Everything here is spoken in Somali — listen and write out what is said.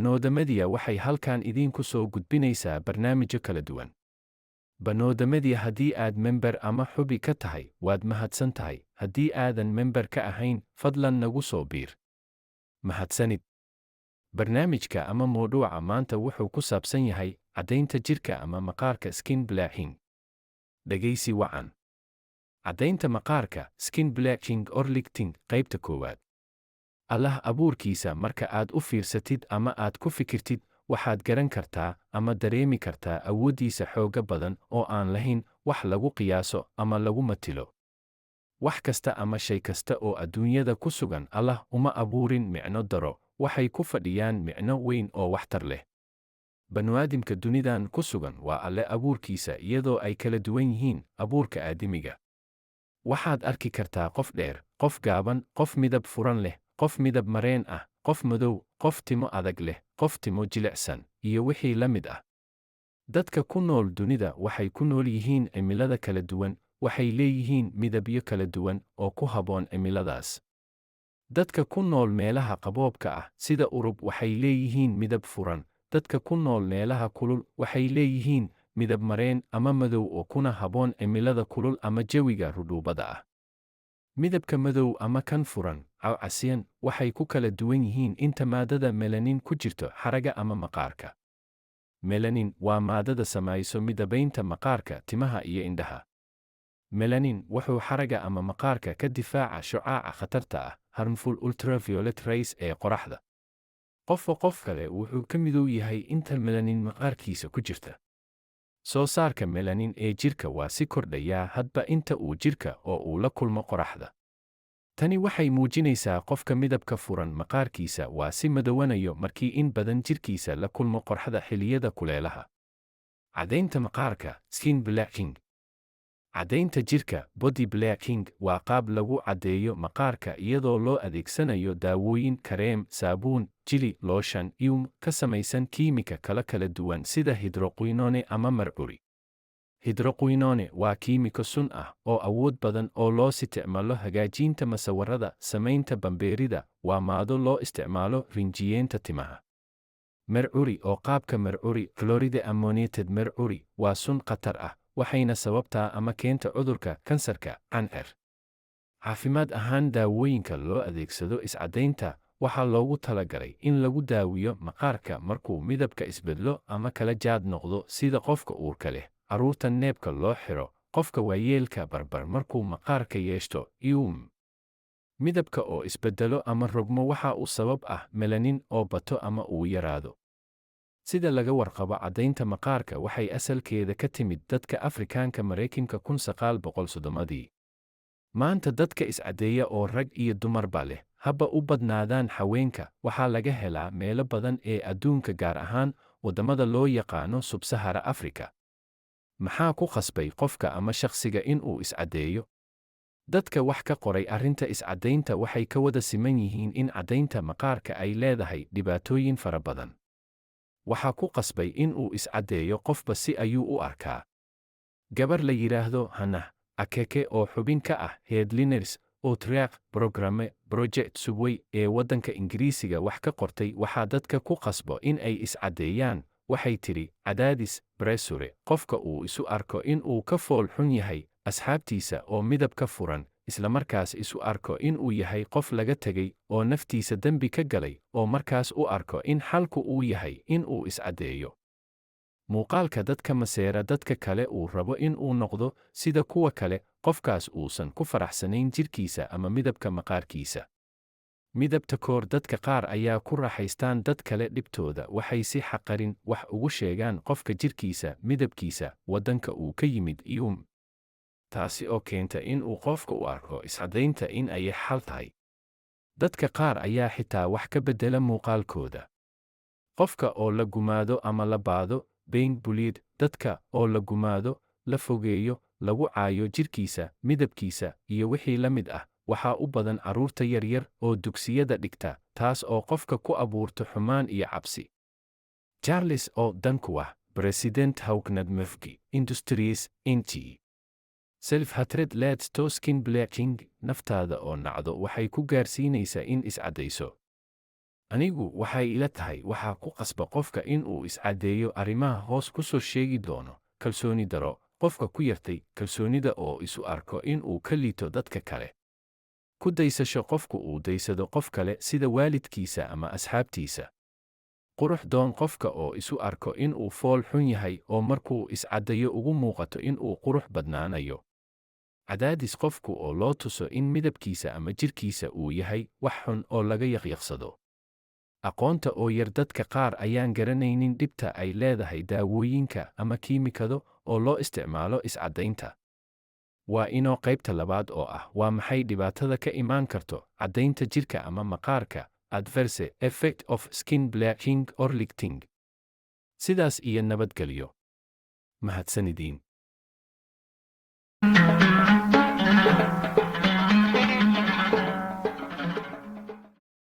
Banooda Media waxay halkan idinku soo gudbinaysaa barnaamijyo kala duwan. Banooda Media haddii aad member ama xubi ka tahay, waad mahadsan tahay. Haddii aadan member ka ahayn, fadlan nagu soo biir. Mahadsanid. Barnaamijka ama mowduuca maanta wuxuu ku saabsan yahay caddaynta jirka ama maqaarka skin bleaching. Dhegaysi wacan. Caddaynta maqaarka skin bleaching or lifting qaybta koowaad. Allah abuurkiisa marka aad u fiirsatid ama aad ku fikirtid, waxaad garan kartaa ama dareemi kartaa awooddiisa xooga badan oo aan lahayn wax lagu qiyaaso ama lagu matilo. Wax kasta ama shay kasta oo adduunyada ku sugan Allah uma abuurin micno daro, waxay ku fadhiyaan micno weyn oo waxtar leh. Bani'aadamka dunidan ku sugan waa Alle abuurkiisa iyadoo ay kala duwan yihiin abuurka aadamiga. Waxaad arki kartaa qof dheer, qof gaaban, qof midab furan leh, qof midab mareen ah, qof madow, qof timo adag leh, qof timo jilicsan, iyo wixii la mid ah. Dadka ku nool dunida waxay ku nool yihiin cimilada kala duwan, waxay leeyihiin midabyo kala duwan oo ku habboon cimiladaas. Dadka ku nool meelaha qaboobka ah sida Urub waxay leeyihiin midab furan, dadka ku nool meelaha kulul waxay leeyihiin midab mareen ama madow oo kuna habboon cimilada kulul ama jawiga rutuubada ah. Midabka madow ama kan furan, cawcasiyan, waxay ku kala duwan yihiin inta maadada melanin ku jirto xaragga ama maqaarka. Melanin waa maadada samayso midabaynta maqaarka, timaha iyo indhaha. Melanin wuxuu xaragga ama maqaarka ka difaaca shucaaca khatarta ah, harmful ultraviolet rays ee qoraxda. Qofba qof kale wuxuu ka midow yahay inta melanin maqaarkiisa ku jirta. Soo saarka melanin ee jirka waa si kordhaya hadba inta uu jirka oo uu la kulmo qoraxda. Tani waxay muujinaysaa qofka midabka furan maqaarkiisa waa si madowanayo markii in badan jirkiisa la kulmo qorraxda xilliyada kuleelaha. Caddaynta maqaarka skin bleaching. Caddaynta jirka body bleaching waa qaab lagu caddeeyo maqaarka iyadoo loo adeegsanayo daawooyin, kareem, saabuun, jili, looshan, iyo ka samaysan kiimika kala duwan sida hydroquinone ama mercury. Hydroquinone waa kiimiko sun ah oo awood badan oo loo isticmaalo hagaajinta masawarada, samaynta bambeerida, waa maado loo isticmaalo rinjiyeenta timaha. Mercury oo qaabka mercury, chloride ammoniated mercury, waa sun khatar ah, waxayna sababtaa ama keenta cudurka kansarka, kansar. Caafimaad ahaan daawooyinka loo adeegsado iscadaynta waxaa loogu talagalay in lagu daawiyo maqaarka markuu midabka isbedlo ama kala jaad noqdo sida qofka uurka leh, carruurta neebka loo xiro, qofka waayeelka barbar markuu maqaarka yeeshto, iyo midabka oo isbedelo ama rogmo waxa uu sabab ah melanin oo bato ama uu yaraado. Sida laga warqabo, caddaynta maqaarka waxay asalkeeda ka timid dadka Afrikaanka Mareykanka 1930. Maanta dadka iscadeeya oo rag iyo dumarba leh, haba u badnaadaan haweenka, waxaa laga helaa meelo badan ee adduunka gaar ahaan waddamada loo yaqaano Sub-Sahara Afrika. Maxaa ku khasbay qofka ama shakhsiga in uu iscadeeyo? Dadka wax ka qoray arrinta iscadaynta waxay ka wada siman yihiin in caddaynta maqaarka ay leedahay dhibaatooyin fara badan. Waxaa ku qasbay in uu iscadeeyo qofba si ayuu u arkaa. Gabar la yiraahdo Hannah Akeke oo xubin ka ah Headliners Outreach Project Subway ee waddanka Ingiriisiga wax ka qortay waxaa dadka ku qasbo in ay iscadeeyaan. Waxay tiri, cadaadis, pressure, qofka uu isu arko in uu ka fool xun yahay asxaabtiisa oo midabka furan, isla markaas isu arko in uu yahay qof laga tegay oo naftiisa dembi ka galay, oo markaas u arko in xalku uu yahay in uu iscadeeyo. Muuqaalka dadka maseera dadka kale uu rabo in uu noqdo sida kuwa kale, qofkaas uusan ku faraxsanayn jirkiisa ama midabka maqaarkiisa. Midabta koor, dadka qaar ayaa ku raaxaystaan dad kale dhibtooda, waxay si xaqarin wax ugu sheegaan qofka jirkiisa, midabkiisa, waddanka uu ka yimid iyo taasi oo keenta in uu qofka u arko iscadaynta in ay xal tahay. Dadka qaar ayaa xitaa wax ka beddela muuqaalkooda. Qofka oo la gumaado ama la baado, being bullied, dadka oo la gumaado, la fogeeyo, lagu caayo jirkiisa, midabkiisa, iyo wixii la mid ah, waxaa u badan carruurta yaryar oo dugsiyada dhigta, taas oo qofka ku abuurto xumaan iyo cabsi. Charles O. Dankuah, President Hawknad Mufki, Industries, Inc. Self-hatred leads to skin bleaching, naftaada oo nacdo waxay ku gaarsiinaysaa in iscadayso. Anigu waxay ila tahay waxaa ku qasba qofka in uu iscaddeeyo arrimaha hoos ku soo sheegi doono, kalsooni daro, qofka ku yartay kalsoonida oo isu arko in uu ka liito dadka kale. Ku daysasho qofku uu daysado qof kale sida waalidkiisa ama asxaabtiisa. Qurux doon qofka oo isu arko in uu fool xun yahay oo markuu iscaddayo ugu muuqato in uu qurux badnaanayo. Cadaadis qofku oo loo tuso in midabkiisa ama jirkiisa uu yahay wax xun oo laga yaqyaqsado. Aqoonta oo yar dadka qaar ayaan garanaynin dhibta ay leedahay daawooyinka ama kiimikado oo loo isticmaalo iscadaynta. Waa inoo qaybta labaad oo ah waa maxay dhibaatada ka imaan karto caddaynta jirka ama maqaarka, adverse effect of skin bleaching or lifting. Sidaas iyo nabadgelyo. Mahadsanidin.